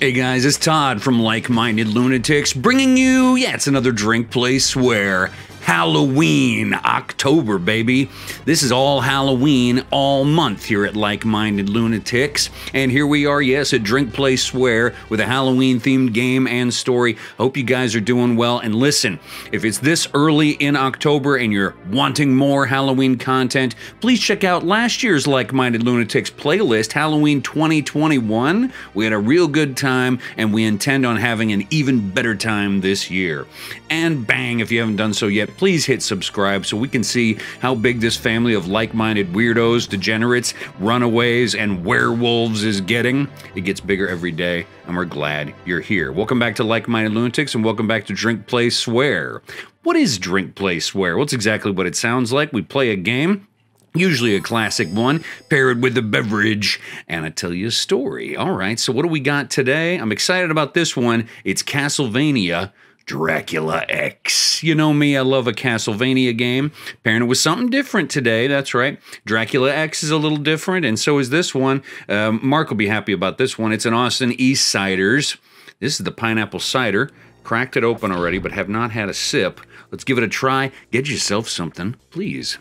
Hey guys, it's Todd from Like Minded Lunatics, bringing you, it's another Drink, Play, Swear. Halloween, October, baby. This is all Halloween all month here at Like Minded Lunatics. And here we are, yes, at Drink, Play, Swear with a Halloween-themed game and story. Hope you guys are doing well. And listen, if it's this early in October and you're wanting more Halloween content, please check out last year's Like Minded Lunatics playlist, Halloween 2021. We had a real good time, and we intend on having an even better time this year. And bang, if you haven't done so yet, please hit subscribe so we can see how big this family of like-minded weirdos, degenerates, runaways, and werewolves is getting. It gets bigger every day, and we're glad you're here. Welcome back to Like-Minded Lunatics, and welcome back to Drink, Play, Swear. What is Drink, Play, Swear? Well, it's exactly what it sounds like. We play a game, usually a classic one, paired with a beverage, and I tell you a story. All right, so what do we got today? I'm excited about this one. It's Castlevania Dracula X. You know me, I love a Castlevania game. Pairing it with something different today, that's right. Dracula X is a little different, and so is this one. Mark will be happy about this one. It's an Austin East Ciders. This is the pineapple cider. Cracked it open already, but have not had a sip. Let's give it a try. Get yourself something, please.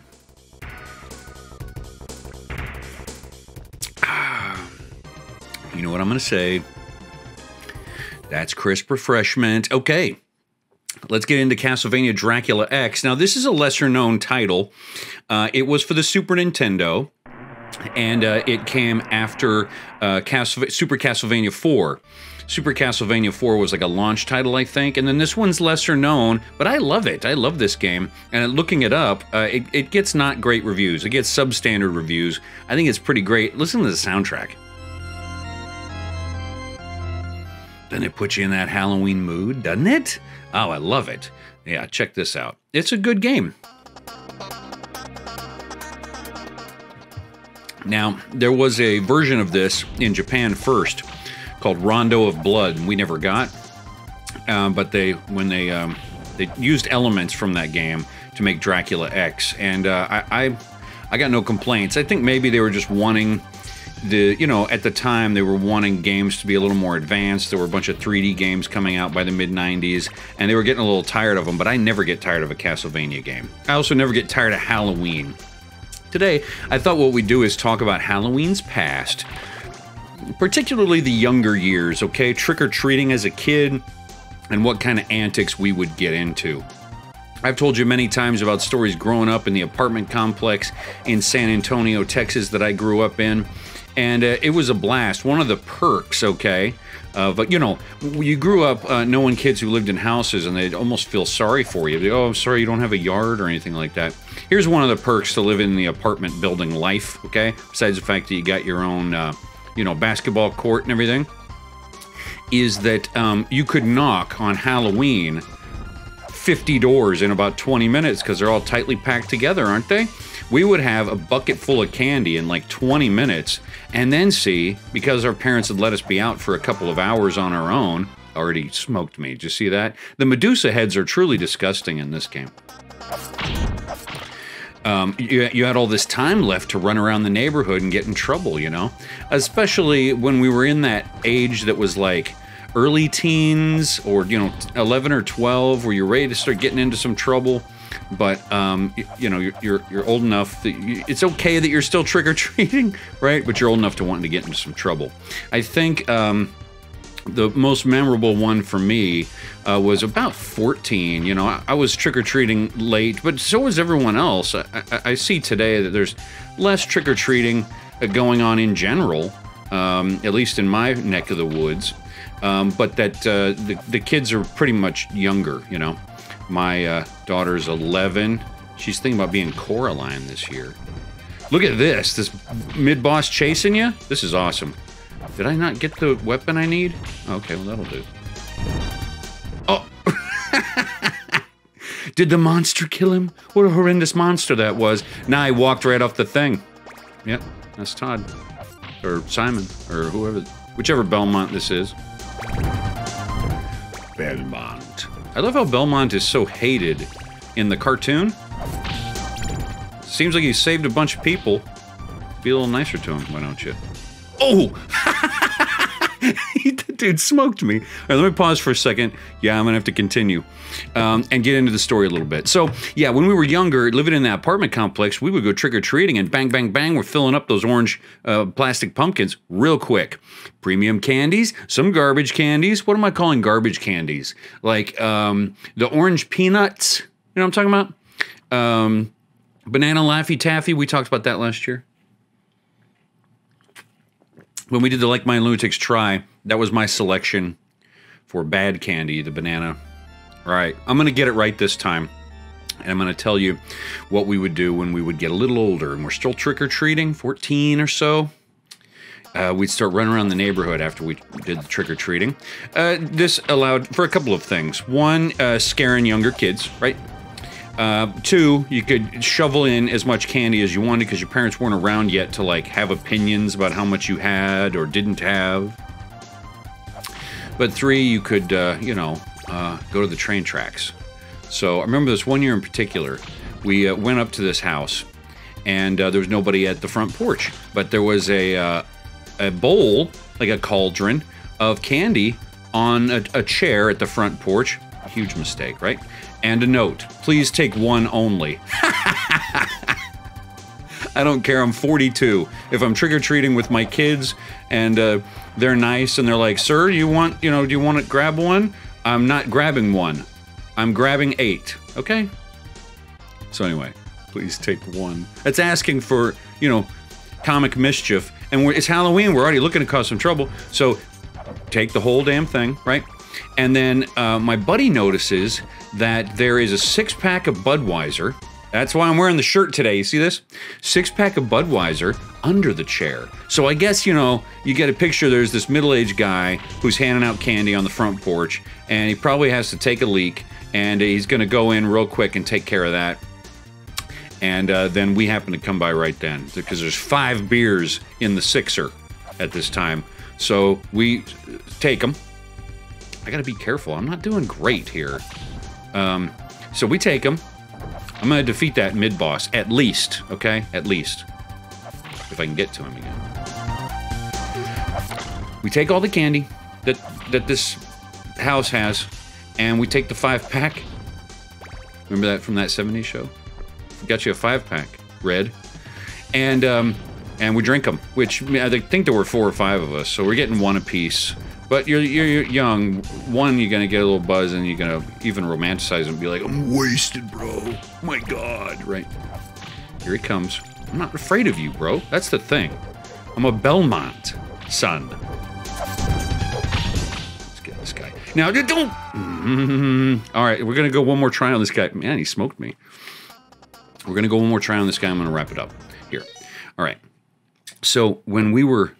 You know what I'm going to say? That's crisp refreshment. Okay. Let's get into Castlevania Dracula X. Now, this is a lesser-known title. It was for the Super Nintendo, and it came after Super Castlevania 4. Super Castlevania 4 was like a launch title, I think, and then this one's lesser known, but I love it. I love this game, and looking it up, it gets not great reviews. It gets substandard reviews. I think it's pretty great. Listen to the soundtrack. Then it puts you in that Halloween mood, doesn't it? Oh, I love it. Yeah, check this out. It's a good game. Now, there was a version of this in Japan first called Rondo of Blood, and we never got. But when they used elements from that game to make Dracula X, and I got no complaints. I think maybe they were just wanting at the time, they were wanting games to be a little more advanced. There were a bunch of 3D games coming out by the mid-90s, and they were getting a little tired of them, but I never get tired of a Castlevania game. I also never get tired of Halloween. Today, I thought what we'd do is talk about Halloween's past, particularly the younger years, okay? Trick-or-treating as a kid, and what kind of antics we would get into. I've told you many times about stories growing up in the apartment complex in San Antonio, Texas that I grew up in. And it was a blast. One of the perks, okay, but you grew up knowing kids who lived in houses, and they'd almost feel sorry for you. Oh, I'm sorry you don't have a yard or anything like that. Here's one of the perks to live in the apartment building life, okay? Besides the fact that you got your own, basketball court and everything, is that you could knock on Halloween 50 doors in about 20 minutes because they're all tightly packed together, aren't they? We would have a bucket full of candy in like 20 minutes, and then see, because our parents had let us be out for a couple of hours on our own, already smoked me, did you see that? The Medusa heads are truly disgusting in this game. You had all this time left to run around the neighborhood and get in trouble, especially when we were in that age that was like early teens or 11 or 12, where you're ready to start getting into some trouble. But you're old enough that it's okay that you're still trick-or-treating, right? But you're old enough to want to get into some trouble. I think the most memorable one for me was about 14. I was trick-or-treating late, but so was everyone else. I see today that there's less trick-or-treating going on in general, at least in my neck of the woods. But that the kids are pretty much younger, My daughter's 11. She's thinking about being Coraline this year. Look at this mid-boss chasing you? This is awesome. Did I not get the weapon I need? Okay, well, that'll do. Oh! Did the monster kill him? What a horrendous monster that was. Nah, he walked right off the thing. Yep, that's Todd. Or Simon, or whoever, whichever Belmont this is. Belmont. I love how Belmont is so hated in the cartoon. Seems like he saved a bunch of people. Be a little nicer to him, why don't you? Oh! That dude smoked me. All right, let me pause for a second. Yeah, I'm gonna have to continue and get into the story a little bit. So, yeah, when we were younger, living in that apartment complex, we would go trick-or-treating and bang, bang, bang, we're filling up those orange plastic pumpkins real quick. Premium candies, some garbage candies. What am I calling garbage candies? Like the orange peanuts, you know what I'm talking about? Banana Laffy Taffy, we talked about that last year. When we did the Like Minded Lunatics Try, that was my selection for bad candy, the banana. All right, I'm going to get it right this time. And I'm going to tell you what we would do when we would get a little older and we're still trick-or-treating, 14 or so. We'd start running around the neighborhood after we did the trick-or-treating. This allowed for a couple of things. One, scaring younger kids, right? Two, you could shovel in as much candy as you wanted because your parents weren't around yet to like have opinions about how much you had or didn't have. But three, you could, go to the train tracks. So I remember this one year in particular, we went up to this house and there was nobody at the front porch, but there was a bowl, like a cauldron of candy on a chair at the front porch. Huge mistake, right? And a note, please take one only. I don't care, I'm 42. If I'm trick-or-treating with my kids and they're nice and they're like, sir, do you want to grab one? I'm not grabbing one. I'm grabbing 8, okay? So anyway, please take one. That's asking for, comic mischief. And it's Halloween, we're already looking to cause some trouble. So take the whole damn thing, right? And then my buddy notices that there is a 6-pack of Budweiser. That's why I'm wearing the shirt today. You see this? 6-pack of Budweiser under the chair. So I guess, you get a picture. There's this middle-aged guy who's handing out candy on the front porch, and he probably has to take a leak, and he's going to go in real quick and take care of that. And then we happen to come by right then because there's 5 beers in the 6er at this time. So we take them. I gotta be careful. I'm not doing great here. So we take them. I'm gonna defeat that mid-boss, at least, okay? At least. If I can get to him again. We take all the candy that this house has, and we take the 5-pack. Remember that from that 70s show? Got you a 5-pack, red. And we drink them, which I think there were 4 or 5 of us, so we're getting one apiece. But you're young. One, you're gonna get a little buzz, and you're gonna even romanticize and be like, "I'm wasted, bro. Oh my God!" Right? Here he comes. I'm not afraid of you, bro. That's the thing. I'm a Belmont son. Let's get this guy. Now, don't. All right, we're gonna go one more try on this guy. Man, he smoked me. We're gonna go one more try on this guy. I'm gonna wrap it up here. All right. So when we were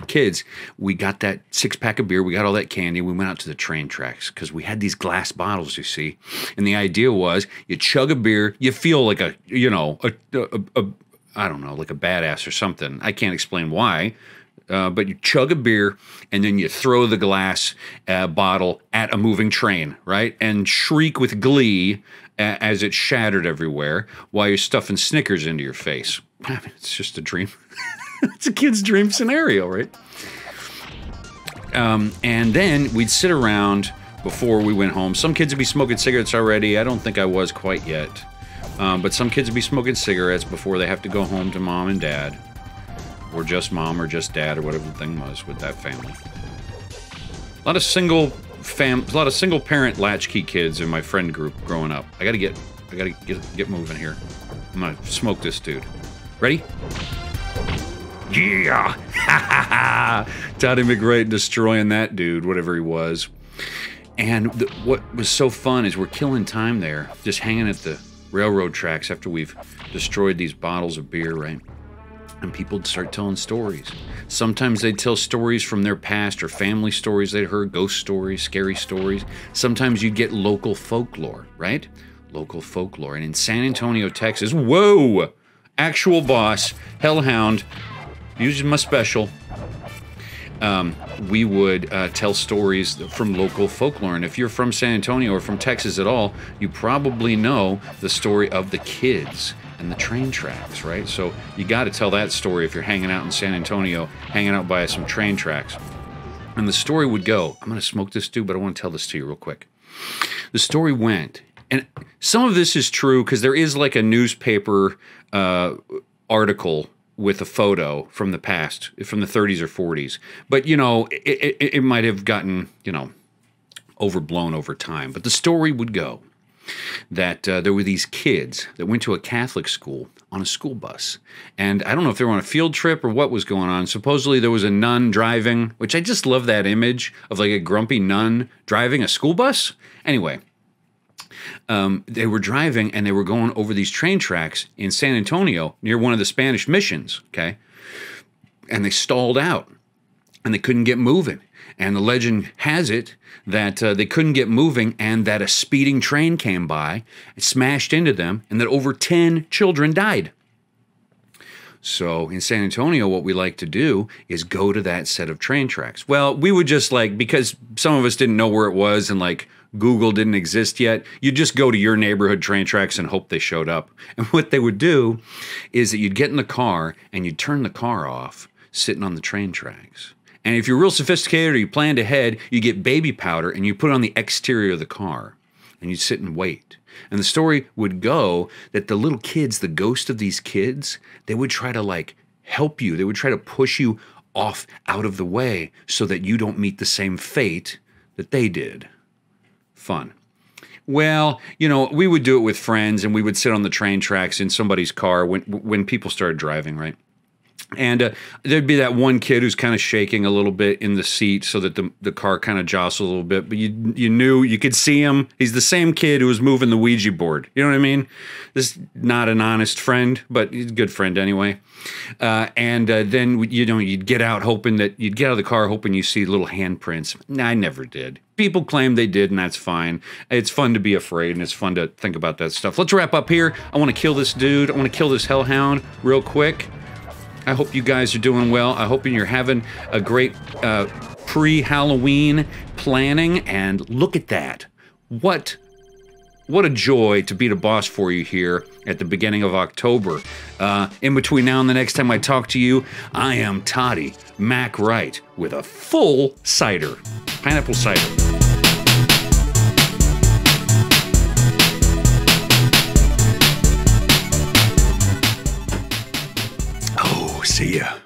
kids, we got that 6-pack of beer, we got all that candy, we went out to the train tracks because we had these glass bottles, you see, and the idea was you chug a beer, you feel like I don't know, like a badass or something. I can't explain why, but you chug a beer and then you throw the glass bottle at a moving train, right, and shriek with glee as it shattered everywhere while you're stuffing Snickers into your face. I mean, it's just a dream. It's a kid's dream scenario, right? And then we'd sit around before we went home. Some kids would be smoking cigarettes already. I don't think I was quite yet. But some kids would be smoking cigarettes before they have to go home to mom and dad. Or just mom or just dad or whatever the thing was with that family. A lot of single parent latchkey kids in my friend group growing up. I gotta get moving here. I'm gonna smoke this dude. Ready? Yeah! Toddy McRae destroying that dude, whatever he was. And what was so fun is we're killing time there, just hanging at the railroad tracks after we've destroyed these bottles of beer, right? And people would start telling stories. Sometimes they'd tell stories from their past or family stories they'd heard, ghost stories, scary stories. Sometimes you'd get local folklore, right? Local folklore. And in San Antonio, Texas, whoa! Actual boss, Hellhound, usually my special. We would tell stories from local folklore. And if you're from San Antonio or from Texas at all, you probably know the story of the kids and the train tracks, right? So you got to tell that story if you're hanging out in San Antonio, hanging out by some train tracks. And the story would go, I'm going to smoke this too, but I want to tell this to you real quick. The story went, and some of this is true because there is like a newspaper article with a photo from the past, from the 30s or 40s. But, you know, it might have gotten, you know, overblown over time. But the story would go that there were these kids that went to a Catholic school on a school bus. And I don't know if they were on a field trip or what was going on. Supposedly there was a nun driving, which I just love that image of like a grumpy nun driving a school bus. Anyway, they were driving and they were going over these train tracks in San Antonio near one of the Spanish missions, okay? And they stalled out and they couldn't get moving. And the legend has it that they couldn't get moving and that a speeding train came by, it smashed into them, and that over 10 children died. So in San Antonio, what we like to do is go to that set of train tracks. Well, we would just like, because some of us didn't know where it was and like Google didn't exist yet, you'd just go to your neighborhood train tracks and hope they showed up. And what they would do is that you'd get in the car and you'd turn the car off sitting on the train tracks. And if you're real sophisticated or you planned ahead, you get baby powder and you put it on the exterior of the car and you sit and wait. And the story would go that the little kids, the ghost of these kids, they would try to like help you. They would try to push you off out of the way so that you don't meet the same fate that they did. Fun. Well, you know, we would do it with friends and we would sit on the train tracks in somebody's car when people started driving, right? And there'd be that one kid who's kind of shaking a little bit in the seat so that the car kind of jostled a little bit. But you knew, you could see him. He's the same kid who was moving the Ouija board. You know what I mean? This is not an honest friend, but he's a good friend anyway. And then, you know, you'd get out hoping that, you'd get out of the car hoping you see little handprints. I never did. People claim they did, and that's fine. It's fun to be afraid, and it's fun to think about that stuff. Let's wrap up here. I want to kill this dude. I want to kill this hellhound real quick. I hope you guys are doing well. I hope you're having a great pre-Halloween planning. And look at that. What a joy to be the boss for you here at the beginning of October. In between now and the next time I talk to you, I am Toddy Mac Wright with a full cider. Pineapple cider. See ya.